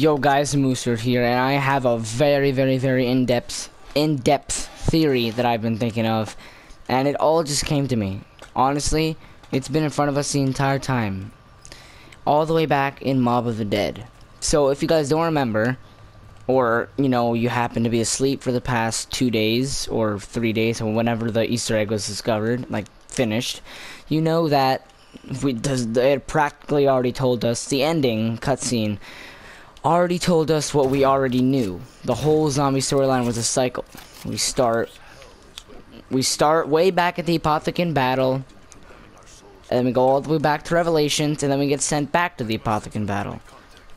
Yo guys, Mooser here, and I have a very in-depth theory that I've been thinking of, and it all just came to me. Honestly, it's been in front of us the entire time, all the way back in Mob of the Dead. So if you guys don't remember, or you know, you happen to be asleep for the past 2 days or 3 days, or whenever the Easter egg was discovered, like finished, you know that it practically already told us. The ending cutscene already told us what we already knew. The whole zombie storyline was a cycle. We start way back at the Apothicon battle, and then we go all the way back to Revelations, and then we get sent back to the Apothicon battle.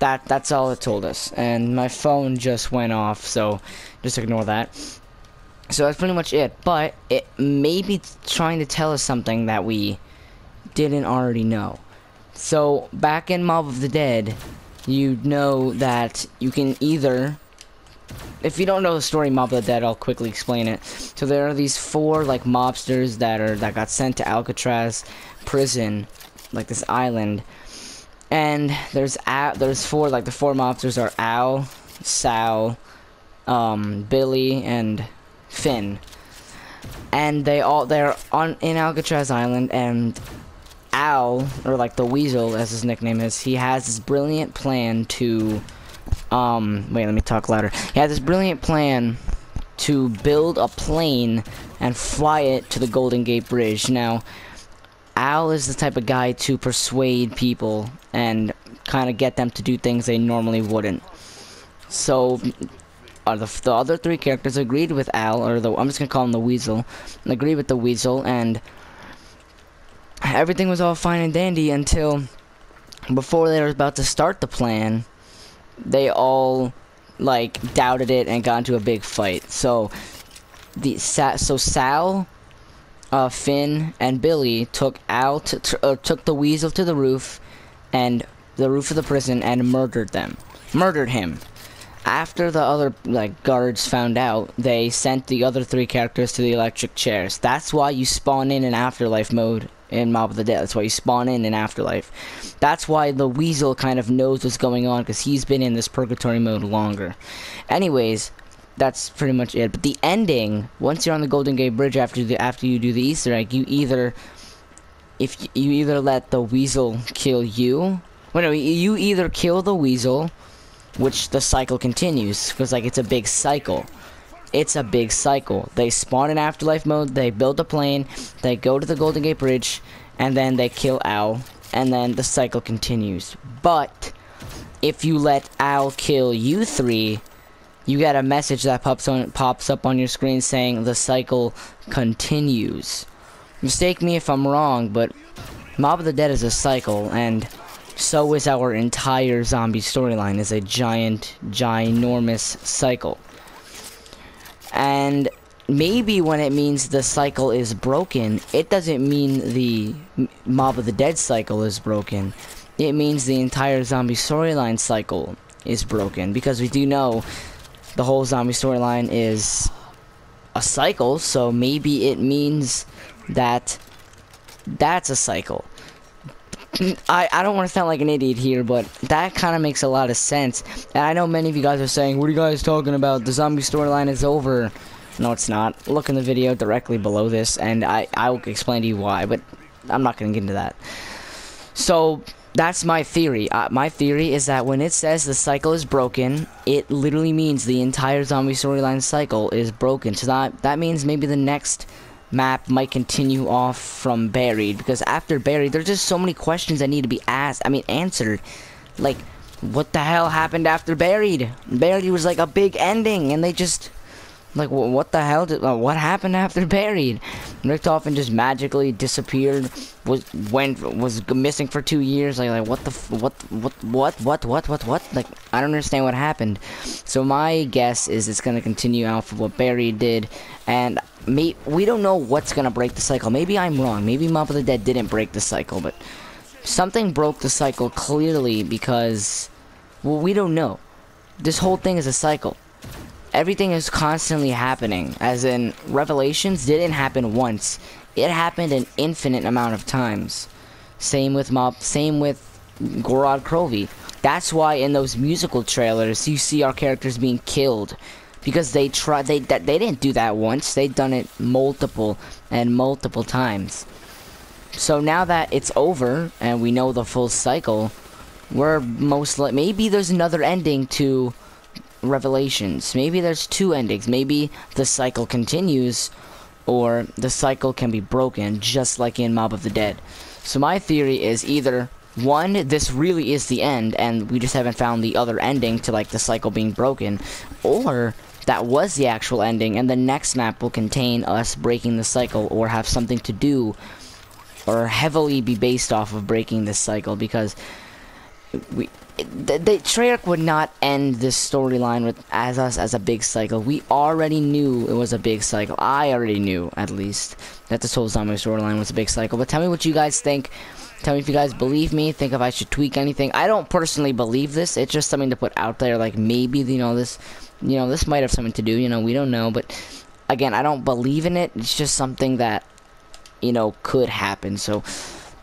That's all it told us. And my phone just went off, so just ignore that. So that's pretty much it. But it may be trying to tell us something that we didn't already know. So back in Mob of the Dead, you know that you can either, if you don't know the story Mob of the Dead, I'll quickly explain it. So there are these 4 like mobsters that got sent to Alcatraz prison, like this island, and there's 4, like the 4 mobsters are Al, Sal, Billy, and Finn, and they're in Alcatraz Island, and Al, or like the Weasel as his nickname is, he has this brilliant plan to wait, let me talk louder. He has this brilliant plan to build a plane and fly it to the Golden Gate Bridge. Now, Al is the type of guy to persuade people and kind of get them to do things they normally wouldn't. So the other 3 characters agreed with Al, or I'm just gonna call him the Weasel, agreed with the Weasel, and everything was all fine and dandy until before they were about to start the plan, they all like doubted it and got into a big fight. So Sal, Finn, and Billy took took the Weasel to the roof of the prison and murdered him. After the other guards found out, they sent the other 3 characters to the electric chairs. That's why you spawn in Afterlife mode in Mob of the Dead. That's why you spawn in Afterlife. That's why the Weasel kind of knows what's going on, because he's been in this purgatory mode longer. Anyways, that's pretty much it. But the ending, once you're on the Golden Gate Bridge after you do the Easter egg, you either let the Weasel kill you. Well, no, you either kill the Weasel, which the cycle continues, because it's a big cycle. It's a big cycle. They spawn in Afterlife mode, they build a plane, they go to the Golden Gate Bridge, and then they kill Al, and then the cycle continues. But if you let Al kill you 3, you get a message that pops up on your screen saying the cycle continues. Mistake me if I'm wrong, but Mob of the Dead is a cycle, and so is our entire zombie storyline. Is a ginormous cycle. And maybe when it means the cycle is broken, it doesn't mean the Mob of the Dead cycle is broken. It means the entire zombie storyline cycle is broken, because we do know the whole zombie storyline is a cycle, so maybe it means that that's a cycle. I don't want to sound like an idiot here, but that kind of makes a lot of sense. And I know many of you guys are saying, what are you guys talking about? The zombie storyline is over. No, it's not. Look in the video directly below this, and I will explain to you why, but I'm not going to get into that. So, that's my theory. My theory is that when it says the cycle is broken, it literally means the entire zombie storyline cycle is broken. So that means maybe the next map might continue off from Buried, because after Buried there's just so many questions that need to be answered. Like, what the hell happened after Buried? Buried was like a big ending, and they just what the hell what happened after Buried? Richtofen just magically disappeared, was missing for 2 years. What? Like, I don't understand what happened. So my guess is it's gonna continue off of what Buried did, and we don't know what's gonna break the cycle. Maybe I'm wrong. Maybe Mob of the Dead didn't break the cycle, but something broke the cycle clearly, because, well, we don't know. This whole thing is a cycle. Everything is constantly happening, as in Revelations didn't happen once. It happened an infinite amount of times. Same with Gorod Krovi. That's why in those musical trailers you see our characters being killed, because they didn't do that once. They've done it multiple and multiple times. So now that it's over and we know the full cycle, we're maybe there's another ending to Revelations. Maybe there's 2 endings. Maybe the cycle continues, or the cycle can be broken, just like in Mob of the Dead. So my theory is either 1, this really is the end, and we just haven't found the other ending to like the cycle being broken, or that was the actual ending, and the next map will contain us breaking the cycle, or have something to do, or heavily be based off of breaking this cycle, because the Treyarch would not end this storyline with us as a big cycle. We already knew it was a big cycle. I already knew, at least, that this whole zombie storyline was a big cycle. But tell me what you guys think. Tell me if you guys believe me. Think if I should tweak anything. I don't personally believe this. It's just something to put out there. Like maybe this might have something to do. We don't know. But again, I don't believe in it. It's just something that could happen. So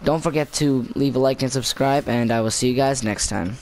don't forget to leave a like and subscribe, and I will see you guys next time.